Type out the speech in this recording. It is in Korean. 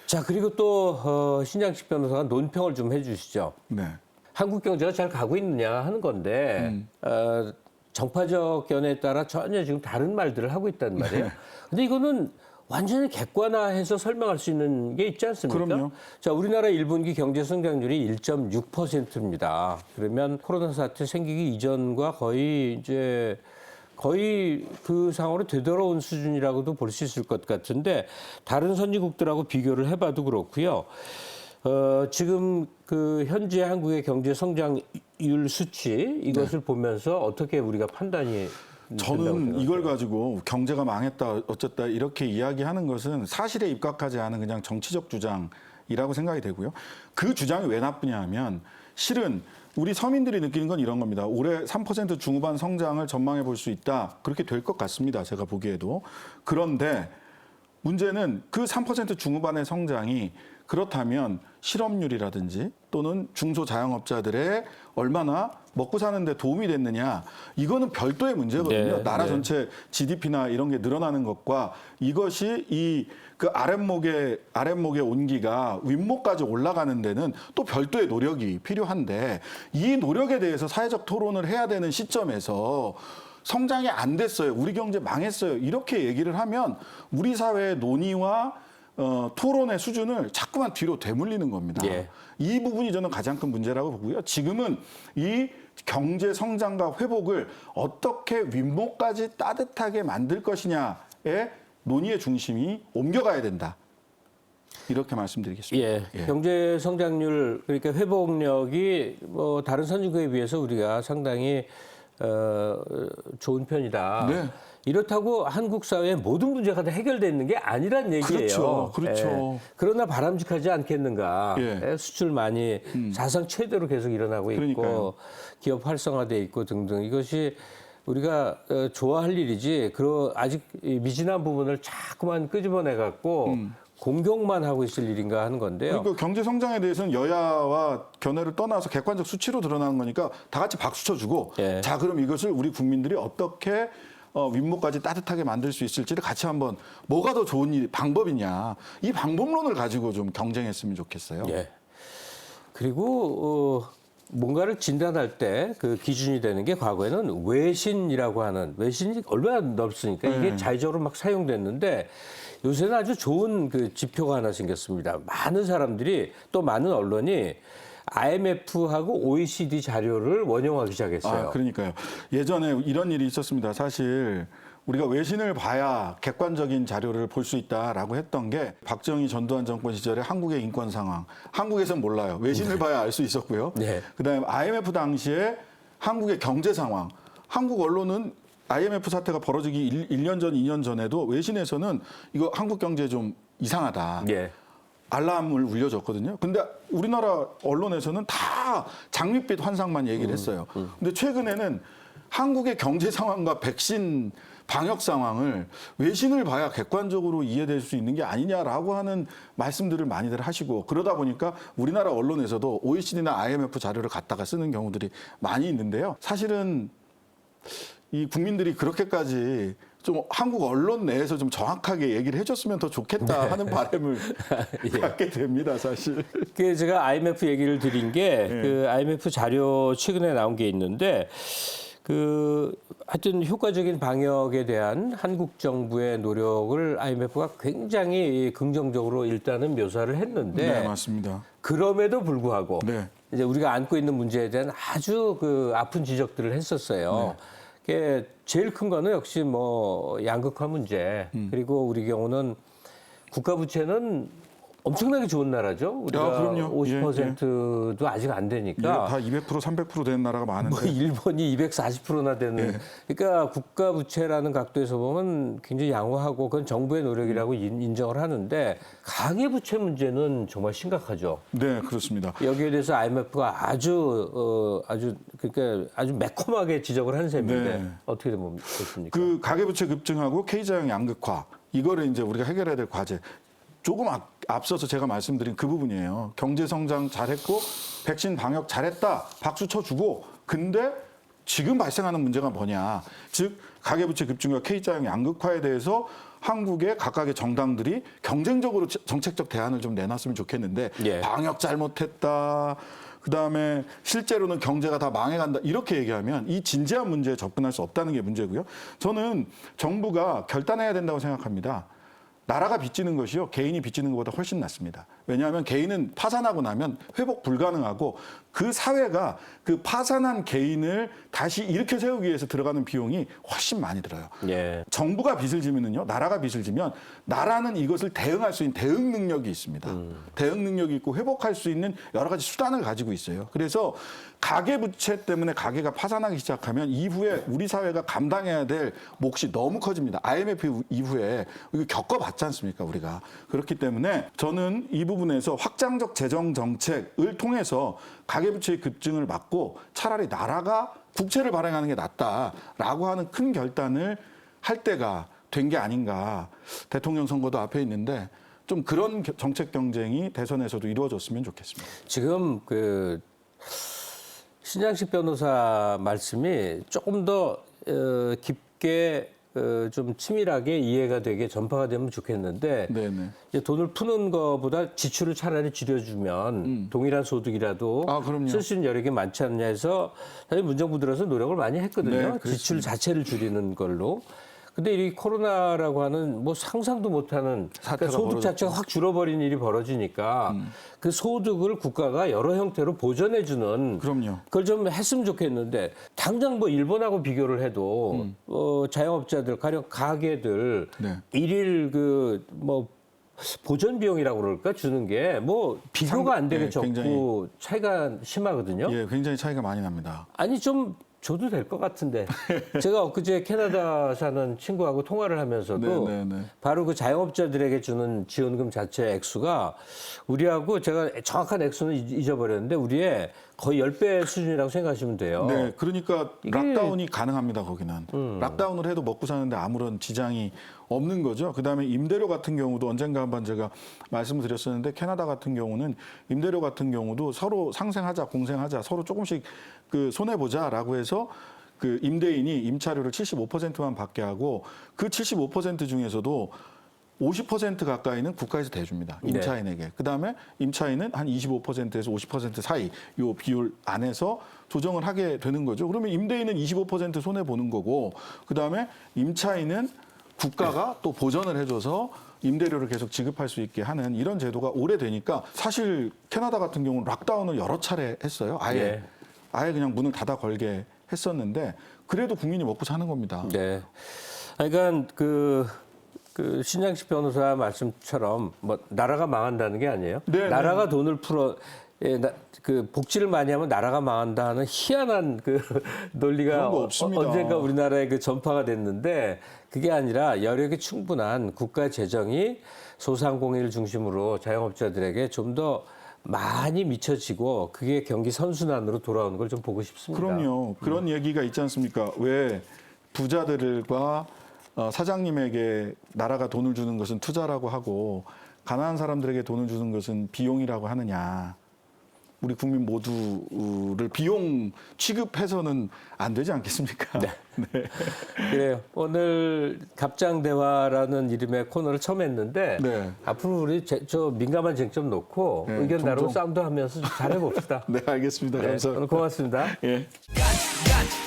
자, 그리고 또 신장식 변호사가 논평을 좀 해주시죠. 네. 한국 경제가 잘 가고 있느냐 하는 건데 정파적 견해에 따라 전혀 지금 다른 말들을 하고 있단 말이에요. 근데 이거는 완전히 객관화해서 설명할 수 있는 게 있지 않습니까? 그럼요. 자, 우리나라 1분기 경제 성장률이 1.6%입니다. 그러면 코로나 사태 생기기 이전과 거의 그 상황으로 되돌아온 수준이라고도 볼 수 있을 것 같은데 다른 선진국들하고 비교를 해봐도 그렇고요. 지금 그 현재 한국의 경제 성장률 수치 이것을 보면서 어떻게 우리가 판단이 저는 이걸 가지고 경제가 망했다 어쨌다 이렇게 이야기하는 것은 사실에 입각하지 않은 그냥 정치적 주장이라고 생각이 되고요. 그 주장이 왜 나쁘냐 하면 실은 우리 서민들이 느끼는 건 이런 겁니다. 올해 3% 중후반 성장을 전망해 볼 수 있다. 그렇게 될 것 같습니다. 제가 보기에도. 그런데 문제는 그 3% 중후반의 성장이 그렇다면 실업률이라든지 또는 중소자영업자들의 얼마나 먹고 사는데 도움이 됐느냐 이거는 별도의 문제거든요. 네, 나라 네. 전체 GDP나 이런 게 늘어나는 것과 이것이 이 그 아랫목의 온기가 윗목까지 올라가는 데는 또 별도의 노력이 필요한데 이 노력에 대해서 사회적 토론을 해야 되는 시점에서 성장이 안 됐어요. 우리 경제 망했어요. 이렇게 얘기를 하면 우리 사회의 논의와 토론의 수준을 자꾸만 뒤로 되물리는 겁니다. 예. 이 부분이 저는 가장 큰 문제라고 보고요. 지금은 이 경제 성장과 회복을 어떻게 윗목까지 따뜻하게 만들 것이냐에 논의의 중심이 옮겨가야 된다. 이렇게 말씀드리겠습니다. 예, 경제 성장률 그러니까 회복력이 뭐 다른 선진국에 비해서 우리가 상당히 좋은 편이다. 네. 이렇다고 한국 사회의 모든 문제가 다 해결되는 게 아니란 얘기예요. 그렇죠. 그렇죠. 예. 그러나 바람직하지 않겠는가. 예. 예, 수출 많이 사상 최대로 계속 일어나고 있고 그러니까요. 기업 활성화돼 있고 등등 이것이 우리가 좋아할 일이지. 아직 미진한 부분을 자꾸만 끄집어내 갖고 공격만 하고 있을 일인가 하는 건데요. 그러니까 경제 성장에 대해서는 여야와 견해를 떠나서 객관적 수치로 드러나는 거니까 다 같이 박수 쳐주고 예. 자 그럼 이것을 우리 국민들이 어떻게 윗목까지 따뜻하게 만들 수 있을지를 같이 한번 뭐가 더 좋은 방법이냐 이 방법론을 가지고 좀 경쟁했으면 좋겠어요. 예. 그리고 뭔가를 진단할 때 그 기준이 되는 게 과거에는 외신이라고 하는 외신이 얼마나 넓으니까 이게 자의적으로 막 사용됐는데 요새는 아주 좋은 그 지표가 하나 생겼습니다. 많은 사람들이 또 많은 언론이 IMF하고 OECD 자료를 원용하기 시작했어요. 아, 그러니까요. 예전에 이런 일이 있었습니다. 사실 우리가 외신을 봐야 객관적인 자료를 볼 수 있다라고 했던 게 박정희 전두환 정권 시절에 한국의 인권 상황. 한국에서는 몰라요. 외신을 봐야 알 수 있었고요. 네. 그다음에 IMF 당시에 한국의 경제 상황. 한국 언론은 IMF 사태가 벌어지기 1년 전, 2년 전에도 외신에서는 이거 한국 경제 좀 이상하다. 예. 알람을 울려줬거든요. 근데 우리나라 언론에서는 다 장밋빛 환상만 얘기를 했어요. 근데 최근에는 한국의 경제 상황과 백신 방역 상황을 외신을 봐야 객관적으로 이해될 수 있는 게 아니냐라고 하는 말씀들을 많이들 하시고 그러다 보니까 우리나라 언론에서도 OECD나 IMF 자료를 갖다가 쓰는 경우들이 많이 있는데요. 사실은 이 국민들이 그렇게까지 좀 한국 언론 내에서 좀 정확하게 얘기를 해줬으면 더 좋겠다 하는 바람을 갖게 됩니다, 사실. 그 제가 IMF 얘기를 드린 게 그 IMF 자료 최근에 나온 게 있는데 그 하여튼 효과적인 방역에 대한 한국 정부의 노력을 IMF가 굉장히 긍정적으로 일단은 묘사를 했는데 네, 맞습니다. 그럼에도 불구하고 네. 이제 우리가 안고 있는 문제에 대한 아주 그 아픈 지적들을 했었어요. 그게 제일 큰 거는 역시 뭐 양극화 문제 그리고 우리 경우는 국가 부채는 엄청나게 좋은 나라죠. 우리가 그럼요. 50%도 아직 안 되니까. 다 200%, 300% 되는 나라가 많은데. 뭐 일본이 240%나 되는. 그러니까 국가 부채라는 각도에서 보면 굉장히 양호하고 그건 정부의 노력이라고 인정을 하는데 가계 부채 문제는 정말 심각하죠. 네, 그렇습니다. 여기에 대해서 IMF가 아주 그러니까 아주 매콤하게 지적을 한 셈인데 네. 어떻게 보십니까? 그 가계부채 급증하고 K자형 양극화 이거를 이제 우리가 해결해야 될 과제. 조금 앞서서 제가 말씀드린 그 부분이에요. 경제 성장 잘했고 백신 방역 잘했다 박수 쳐주고 근데 지금 발생하는 문제가 뭐냐. 즉 가계부채 급증과 K자형 양극화에 대해서 한국의 각각의 정당들이 경쟁적으로 정책적 대안을 좀 내놨으면 좋겠는데 예. 방역 잘못했다. 그다음에 실제로는 경제가 다 망해간다. 이렇게 얘기하면 이 진지한 문제에 접근할 수 없다는 게 문제고요. 저는 정부가 결단해야 된다고 생각합니다. 나라가 빚지는 것이요. 개인이 빚지는 것보다 훨씬 낫습니다. 왜냐하면 개인은 파산하고 나면 회복 불가능하고 그 사회가 그 파산한 개인을 다시 일으켜 세우기 위해서 들어가는 비용이 훨씬 많이 들어요. 예. 정부가 빚을 지면은요, 나라가 빚을 지면 나라는 이것을 대응할 수 있는 대응 능력이 있습니다. 대응 능력이 있고 회복할 수 있는 여러 가지 수단을 가지고 있어요. 그래서 가계 부채 때문에 가계가 파산하기 시작하면 이후에 우리 사회가 감당해야 될 몫이 너무 커집니다. IMF 이후에 이거 겪어봤지 않습니까, 우리가. 그렇기 때문에 저는 이 부분에서 확장적 재정 정책을 통해서 가계부채의 급증을 막고 차라리 나라가 국채를 발행하는 게 낫다라고 하는 큰 결단을 할 때가 된 게 아닌가. 대통령 선거도 앞에 있는데 좀 그런 정책 경쟁이 대선에서도 이루어졌으면 좋겠습니다. 지금 그 신장식 변호사 말씀이 조금 더 깊게 좀 치밀하게 이해가 되게 전파가 되면 좋겠는데 네네. 이제 돈을 푸는 것보다 지출을 차라리 줄여주면 동일한 소득이라도 아, 그럼요. 쓸 수 있는 여력이 많지 않냐 해서 사실 문정부 들어서 노력을 많이 했거든요. 네, 그렇습니다. 지출 자체를 줄이는 걸로. 근데 이 코로나라고 하는 뭐 상상도 못하는 그러니까 소득 벌어졌죠. 자체가 확 줄어버린 일이 벌어지니까 그 소득을 국가가 여러 형태로 보전해주는 그럼요. 그걸 좀 했으면 좋겠는데 당장 뭐 일본하고 비교를 해도 자영업자들 가령 가게들 네. 일일 그 뭐 보전 비용이라고 그럴까 주는 게 뭐 비교가 안 되게 네, 적고 굉장히- 차이가 심하거든요. 예, 굉장히 차이가 많이 납니다. 아니 좀 줘도 될 것 같은데 제가 엊그제 캐나다 사는 친구하고 통화를 하면서도 네, 네, 네. 바로 그 자영업자들에게 주는 지원금 자체 액수가 우리하고 제가 정확한 액수는 잊어버렸는데 우리의 거의 10배 수준이라고 생각하시면 돼요. 네, 그러니까 이게- 락다운이 가능합니다, 거기는. 락다운을 해도 먹고 사는데 아무런 지장이 없는 거죠. 그다음에 임대료 같은 경우도 언젠가 한번 제가 말씀을 드렸었는데 캐나다 같은 경우는 임대료 같은 경우도 서로 상생하자, 공생하자, 서로 조금씩 그 손해 보자라고 해서 그 임대인이 임차료를 75%만 받게 하고 그 75% 중에서도 50% 가까이는 국가에서 대줍니다. 임차인에게. 그다음에 임차인은 한 25%에서 50% 사이 요 비율 안에서 조정을 하게 되는 거죠. 그러면 임대인은 25% 손해 보는 거고 그다음에 임차인은 국가가 또 보전을 해줘서 임대료를 계속 지급할 수 있게 하는 이런 제도가 오래되니까 사실 캐나다 같은 경우는 락다운을 여러 차례 했어요. 아예 그냥 문을 닫아 걸게 했었는데 그래도 국민이 먹고 사는 겁니다. 네. 그러니까 그 신장식 변호사 말씀처럼 뭐 나라가 망한다는 게 아니에요. 네, 나라가 돈을 풀어 그 복지를 많이 하면 나라가 망한다 하는 희한한 그 논리가 그런 거 없습니다. 언젠가 우리나라에 그 전파가 됐는데 그게 아니라 여력이 충분한 국가 재정이 소상공인을 중심으로 자영업자들에게 좀 더 많이 미쳐지고 그게 경기 선순환으로 돌아오는 걸 좀 보고 싶습니다. 그럼요. 그런 얘기가 있지 않습니까? 왜 부자들과 사장님에게 나라가 돈을 주는 것은 투자라고 하고 가난한 사람들에게 돈을 주는 것은 비용이라고 하느냐. 우리 국민 모두를 비용 취급해서는 안 되지 않겠습니까? 네. 그래요. 오늘 갑장대화라는 이름의 코너를 처음 했는데 네. 앞으로 우리 저 민감한 쟁점 놓고 네, 의견 나누고 종종. 싸움도 하면서 좀 잘해봅시다. 네, 알겠습니다. 네, 감사합니다. 오늘 고맙습니다. 예. got